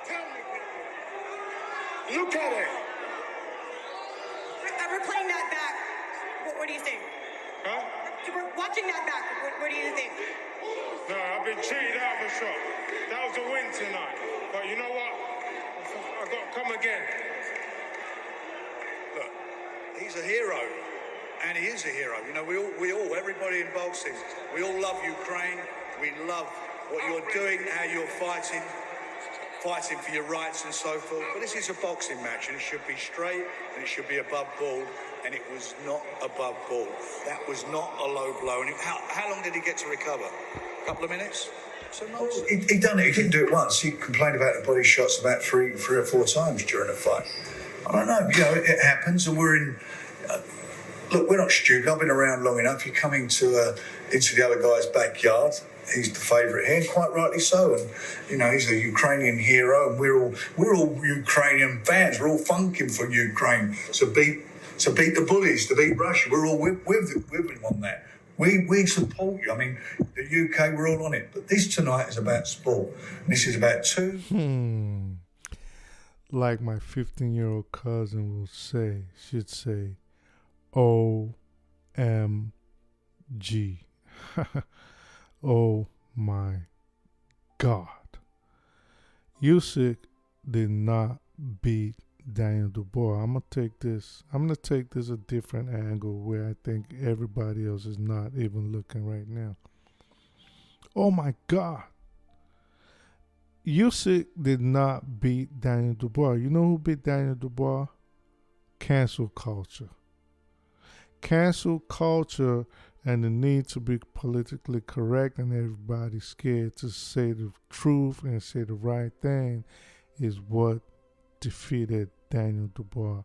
Tell me. Look at it. We're playing that back. What do you think? Huh? We're watching that back. What do you think? No, I've been cheated out of a shot. That was a win tonight. But you know what? I've got to come again. Look, he's a hero. And he is a hero. You know, everybody in boxing, we all love Ukraine. We love what you're doing, how you're fighting for your rights and so forth. But this is a boxing match, and it should be straight, and it should be above ball, and it was not above ball. That was not a low blow. And how long did he get to recover? A couple of minutes? So he done it. He didn't do it once. He complained about the body shots about three or four times during the fight. I don't know. You know, it happens, and we're in. Look, we're not stupid. I've been around long enough. You're coming into the other guy's backyard. He's the favourite here, quite rightly so. And you know, he's a Ukrainian hero, and we're all Ukrainian fans. We're all funking for Ukraine to beat the bullies, to beat Russia. We're all with him on that. We support you. I mean, the UK, we're all on it. But this tonight is about sport. And this is about two. Like my 15-year-old cousin should say, OMG. Oh my God. Usyk did not beat Daniel Dubois. I'm gonna take this a different angle where I think everybody else is not even looking right now. Oh my God. Usyk did not beat Daniel Dubois. You know who beat Daniel Dubois? Cancel culture. Cancel culture and the need to be politically correct and everybody scared to say the truth and say the right thing is what defeated Daniel Dubois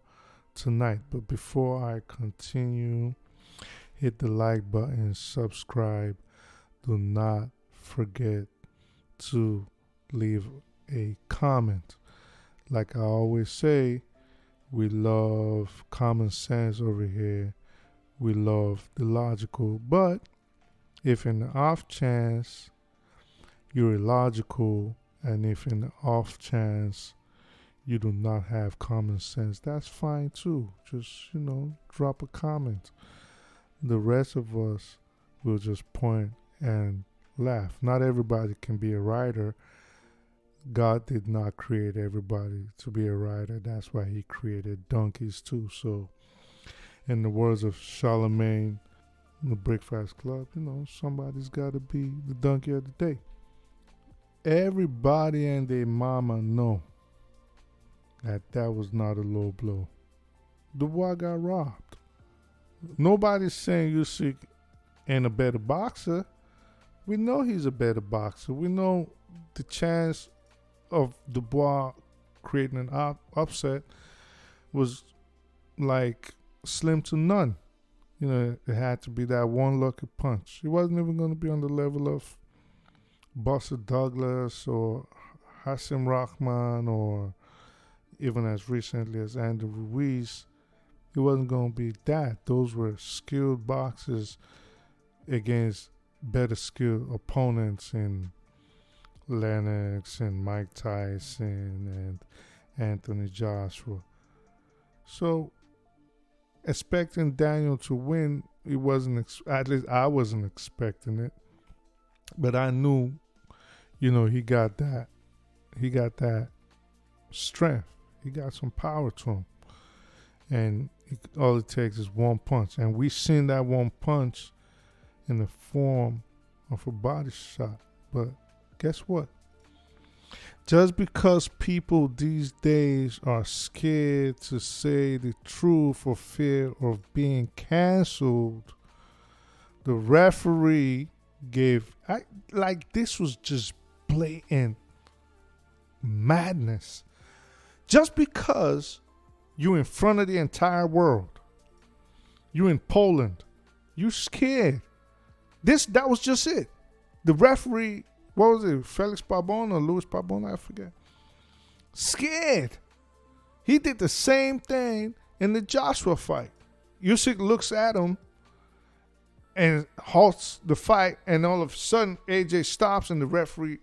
tonight. But before I continue, hit the like button, subscribe. Do not forget to leave a comment. Like I always say, we love common sense over here. We love the logical. But if in the off chance you're illogical, and if in the off chance you do not have common sense, that's fine too. Just, drop a comment. The rest of us will just point and laugh. Not everybody can be a writer. God did not create everybody to be a writer. That's why he created donkeys too. So in the words of Charlemagne, the Breakfast Club, somebody's got to be the donkey of the day. Everybody and their mama know that was not a low blow. Dubois got robbed. Nobody's saying Usyk ain't a better boxer. We know he's a better boxer. We know the chance of Dubois creating an upset was like slim to none. It had to be that one lucky punch. He wasn't even going to be on the level of Buster Douglas or Hassan Rahman or even as recently as Andy Ruiz. He wasn't going to be that. Those were skilled boxers against better skilled opponents in Lennox and Mike Tyson and Anthony Joshua. So expecting Daniel to win, it wasn't, at least I wasn't expecting it. But I knew, he got that strength. He got some power to him. And all it takes is one punch. And we seen that one punch in the form of a body shot. But guess what? Just because people these days are scared to say the truth for fear of being canceled, the referee this was just blatant madness. Just because you're in front of the entire world, you're in Poland, you scared. That was just it. The referee, what was it, Felix Parbon or Luis Parbon, I forget, scared. He did the same thing in the Joshua fight. Usyk looks at him and halts the fight, and all of a sudden AJ stops and the referee,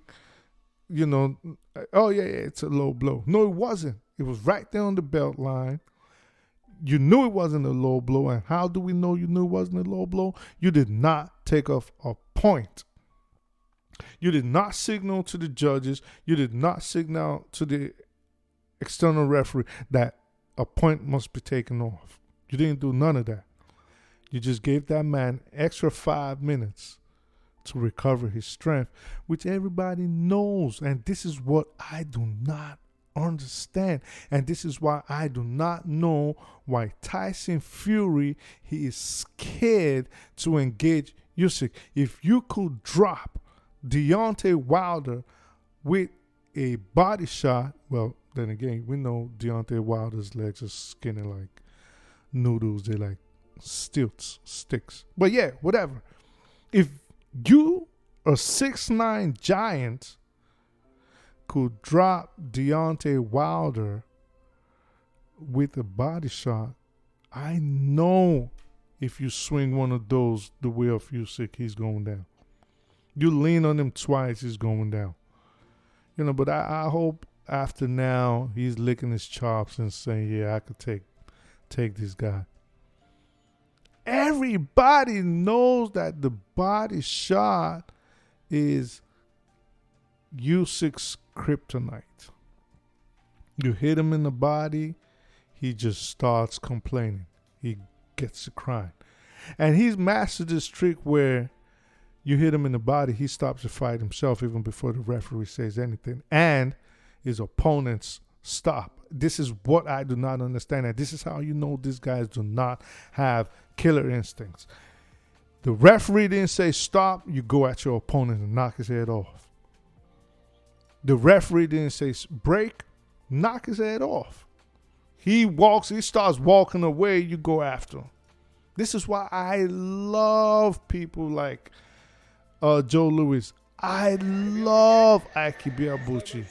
Oh, yeah, it's a low blow. No, it wasn't. It was right there on the belt line. You knew it wasn't a low blow. And how do we know you knew it wasn't a low blow? You did not take off a point. You did not signal to the judges. You did not signal to the external referee that a point must be taken off. You didn't do none of that. You just gave that man extra 5 minutes to recover his strength, which everybody knows. And this is what I do not understand. And this is why I do not know why Tyson Fury, he is scared to engage Usyk. If you could drop Deontay Wilder with a body shot, well, then again, we know Deontay Wilder's legs are skinny like noodles. They're like sticks. But yeah, whatever. If you, a 6'9" giant, could drop Deontay Wilder with a body shot, I know if you swing one of those the way of Usyk, he's going down. You lean on him twice, he's going down. But I hope after now he's licking his chops and saying, yeah, I could take this guy. Everybody knows that the body shot is Usyk's kryptonite. You hit him in the body, he just starts complaining. He gets to crying. And he's mastered this trick where you hit him in the body, he stops the fight himself even before the referee says anything. And his opponents stop. This is what I do not understand. And this is how you know these guys do not have killer instincts. The referee didn't say stop, you go at your opponent and knock his head off. The referee didn't say break, knock his head off. He starts walking away, you go after him. This is why I love people like Joe Louis. I love Aki Biabuchi.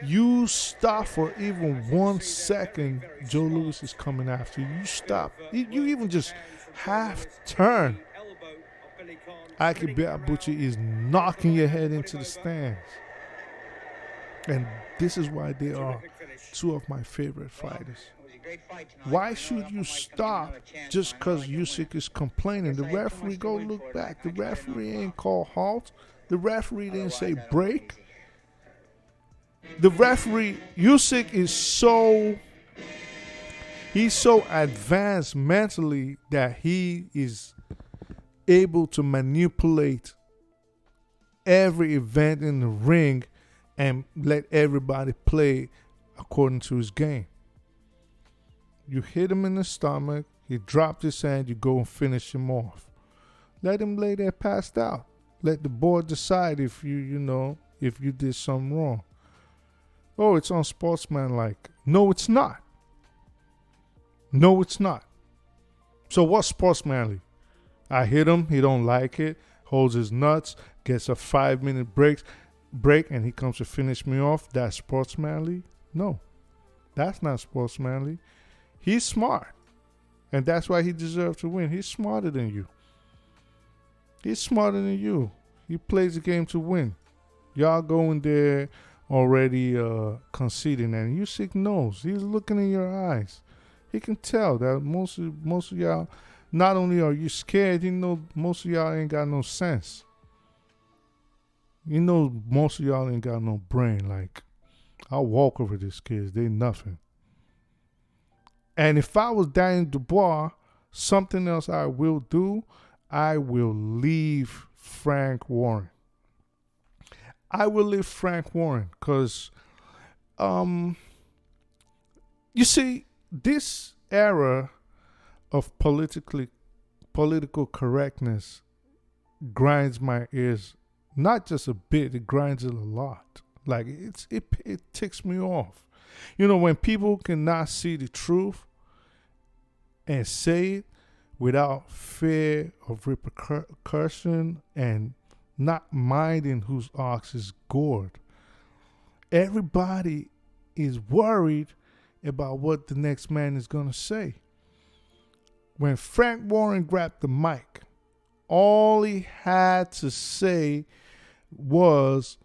You stop for even 1 second, Joe Louis is coming after you. You stop. You even just half turn. Aki Biabuchi is knocking your head into the stands. And this is why they are two of my favorite fighters. Why should you stop just because Usyk is complaining? The referee go look back. The referee ain't call halt. The referee didn't say break. The referee, Usyk he's so advanced mentally that he is able to manipulate every event in the ring and let everybody play according to his game. You hit him in the stomach, he dropped his hand, you go and finish him off. Let him lay there passed out. Let the board decide if if you did something wrong. Oh, it's unsportsmanlike. No, it's not. No, it's not. So what's sportsmanly? I hit him, he don't like it, holds his nuts, gets a 5-minute break, and he comes to finish me off. That's sportsmanly? No, that's not sportsmanly. He's smart, and that's why he deserves to win. He's smarter than you. He's smarter than you. He plays the game to win. Y'all going there already conceding, and Usyk knows. He's looking in your eyes. He can tell that most of y'all, not only are you scared, he know most of y'all ain't got no sense. You know most of y'all ain't got no brain. Like, I'll walk over these kids. They nothing. And if I was Daniel Dubois, something else I will do, I will leave Frank Warren. I will leave Frank Warren because, you see, this era of political correctness grinds my ears, not just a bit, it grinds it a lot. Like, it ticks me off. When people cannot see the truth and say it without fear of repercussion and not minding whose ox is gored. Everybody is worried about what the next man is going to say. When Frank Warren grabbed the mic, all he had to say was,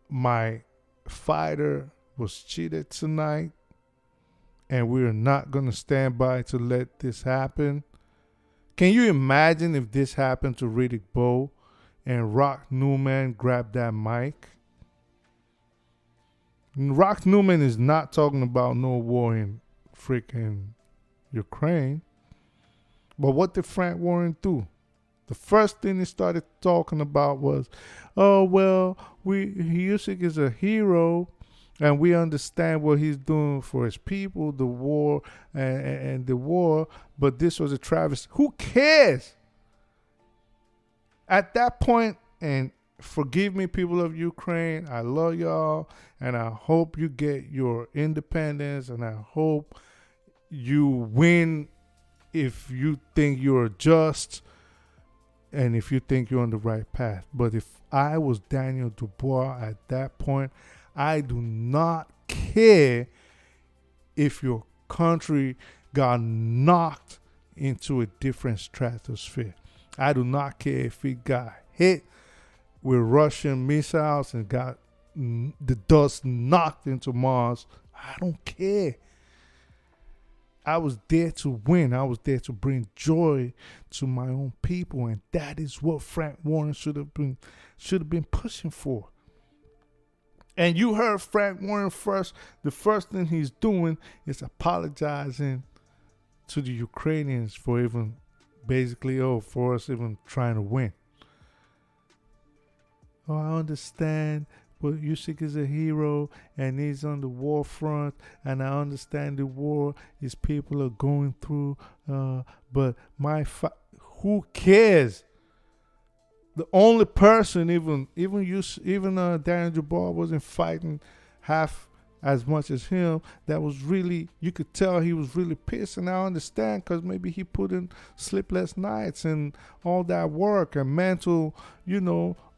my fighter was cheated tonight, and we're not going to stand by to let this happen. Can you imagine if this happened to Riddick Bowe and Rock Newman grabbed that mic? Rock Newman is not talking about no war in freaking Ukraine. But what did Frank Warren do? The first thing he started talking about was, oh, well, Usyk is a hero, and we understand what he's doing for his people, the war and the war, but this was a travesty. Who cares? At that point, and forgive me, people of Ukraine, I love y'all, and I hope you get your independence, and I hope you win if you think you're just, and if you think you're on the right path. But if I was Daniel Dubois at that point, I do not care if your country got knocked into a different stratosphere. I do not care if it got hit with Russian missiles and got the dust knocked into Mars. I don't care. I was there to win. I was there to bring joy to my own people, and that is what Frank Warren should have been pushing for. And you heard Frank Warren first. The first thing he's doing is apologizing to the Ukrainians for even basically, for us even trying to win. Oh, I understand, but Usyk is a hero and he's on the war front, and I understand the war is people are going through, but who cares? The only person, even Daniel Dubois wasn't fighting half as much as him. That was really, you could tell he was really pissed, and I understand, because maybe he put in sleepless nights and all that work and mental,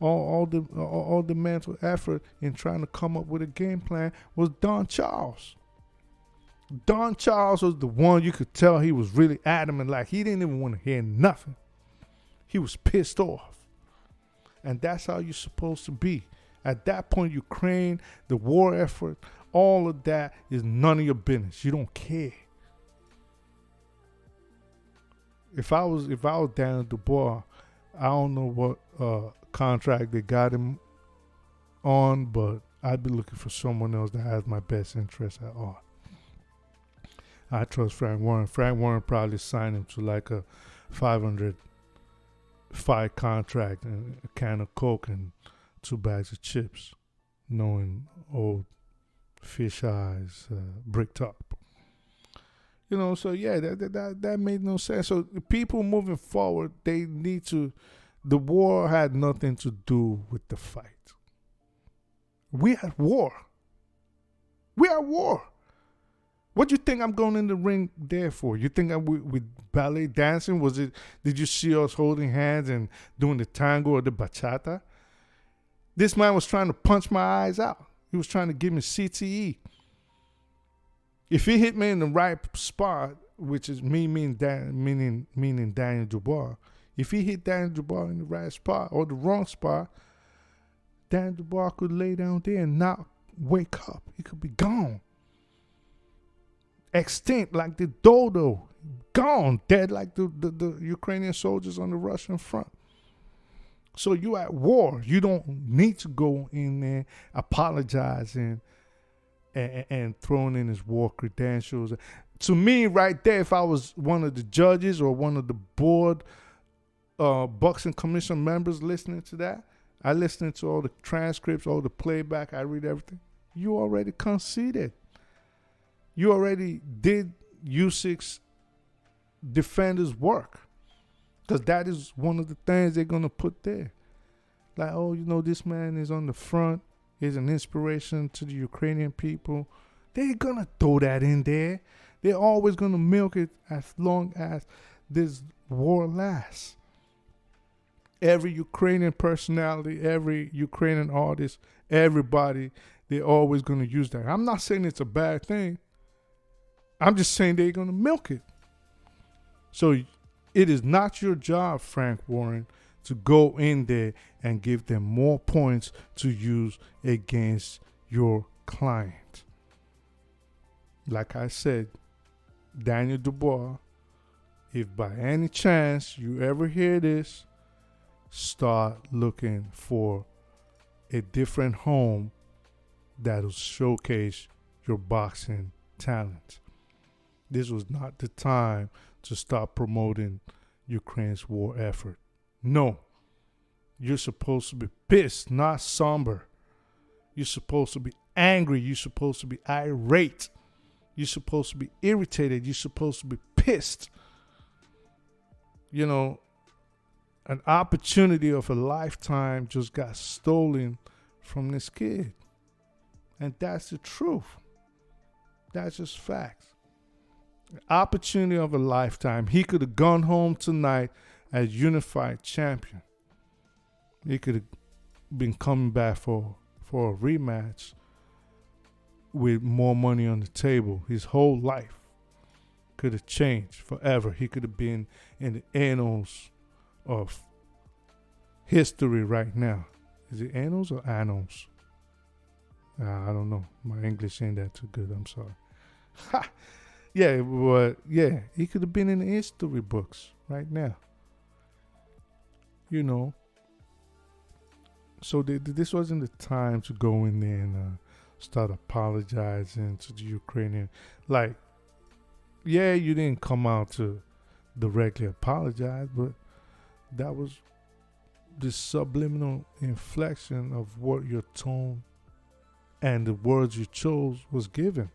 all the mental effort in trying to come up with a game plan was Don Charles. Don Charles was the one you could tell he was really adamant, like he didn't even want to hear nothing. He was pissed off. And that's how you're supposed to be. At that point, Ukraine, the war effort, all of that is none of your business. You don't care. If I was Daniel Dubois, I don't know what contract they got him on, but I'd be looking for someone else that has my best interest at heart. I trust Frank Warren. Frank Warren probably signed him to like a 500 fight contract and a can of Coke and 2 bags of chips, knowing old fish eyes, brick top. So yeah, that made no sense. So the people moving forward, they need to. The war had nothing to do with the fight. We at war. We at war. What do you think I'm going in the ring there for? You think I'm with ballet dancing? Did you see us holding hands and doing the tango or the bachata? This man was trying to punch my eyes out. He was trying to give me CTE. If he hit me in the right spot, which is me meaning Daniel Dubois, if he hit Daniel Dubois in the right spot or the wrong spot, Daniel Dubois could lay down there and not wake up. He could be gone. Extinct like the dodo. Gone. Dead like the Ukrainian soldiers on the Russian front. So you at war. You don't need to go in there apologizing and throwing in his war credentials. To me, right there, if I was one of the judges or one of the board boxing commission members listening to that, I listened to all the transcripts, all the playback, I read everything. You already conceded. You already did Usyk's defender's work. Because that is one of the things they're going to put there. Like, this man is on the front. He's an inspiration to the Ukrainian people. They're going to throw that in there. They're always going to milk it as long as this war lasts. Every Ukrainian personality, every Ukrainian artist, everybody, they're always going to use that. I'm not saying it's a bad thing. I'm just saying they're going to milk it. So it is not your job, Frank Warren, to go in there and give them more points to use against your client. Like I said, Daniel Dubois, if by any chance you ever hear this, start looking for a different home that'll showcase your boxing talent. This was not the time to start promoting Ukraine's war effort. No. You're supposed to be pissed, not somber. You're supposed to be angry. You're supposed to be irate. You're supposed to be irritated. You're supposed to be pissed. You know, an opportunity of a lifetime just got stolen from this kid. And that's the truth. That's just facts. An opportunity of a lifetime. He could have gone home tonight as unified champion. He could have been coming back for a rematch with more money on the table. His whole life could have changed forever. He could have been in the annals of history right now. Is it annals or annals? I don't know. My English ain't that too good. I'm sorry. Yeah, but yeah, he could have been in the history books right now. You know. So this wasn't the time to go in there and start apologizing to the Ukrainian. Like, yeah, you didn't come out to directly apologize, but that was the subliminal inflection of what your tone and the words you chose was given.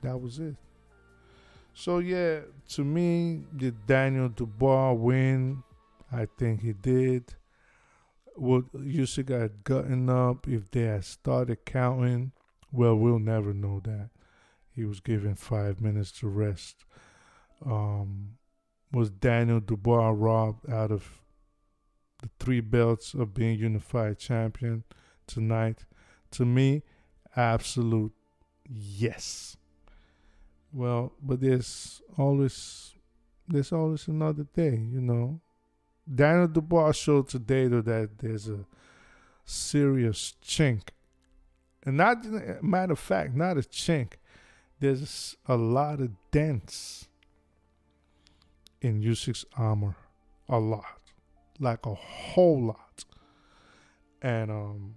That was it. So yeah, to me, did Daniel Dubois win? I think he did. Would Usyk have gotten up if they had started counting? Well, we'll never know that. He was given 5 minutes to rest. Was Daniel Dubois robbed out of the 3 belts of being unified champion tonight? To me, absolute yes. Well, but there's always another day, you know. Daniel Dubois showed today though that there's a serious chink. And not, matter of fact, not a chink. There's a lot of dents in Usyk's armor. A lot. Like a whole lot. And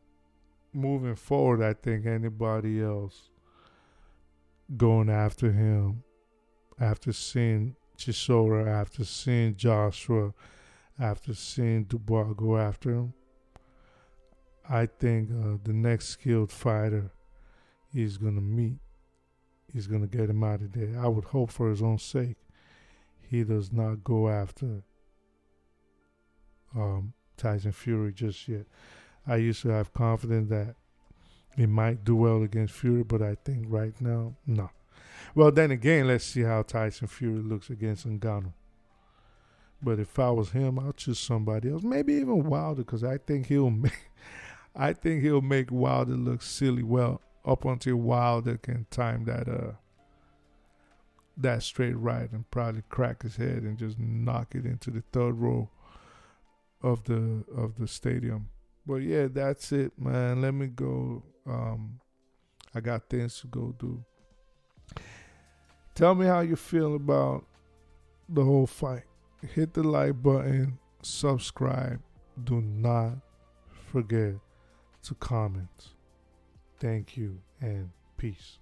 moving forward, I think anybody else going after him, after seeing Chisora, after seeing Joshua, after seeing Dubois go after him, I think the next skilled fighter he's going to meet, he's going to get him out of there. I would hope for his own sake he does not go after Tyson Fury just yet. I used to have confidence that he might do well against Fury, but I think right now, no. Well, then again, let's see how Tyson Fury looks against Ngannou. But if I was him, I'll choose somebody else, maybe even Wilder, because I think he'll make Wilder look silly. Well, up until Wilder can time that straight right and probably crack his head and just knock it into the third row of the stadium. But yeah, that's it, man. Let me go. I got things to go do. Tell me how you feel about the whole fight. Hit the like button, subscribe. Do not forget to comment. Thank you and peace.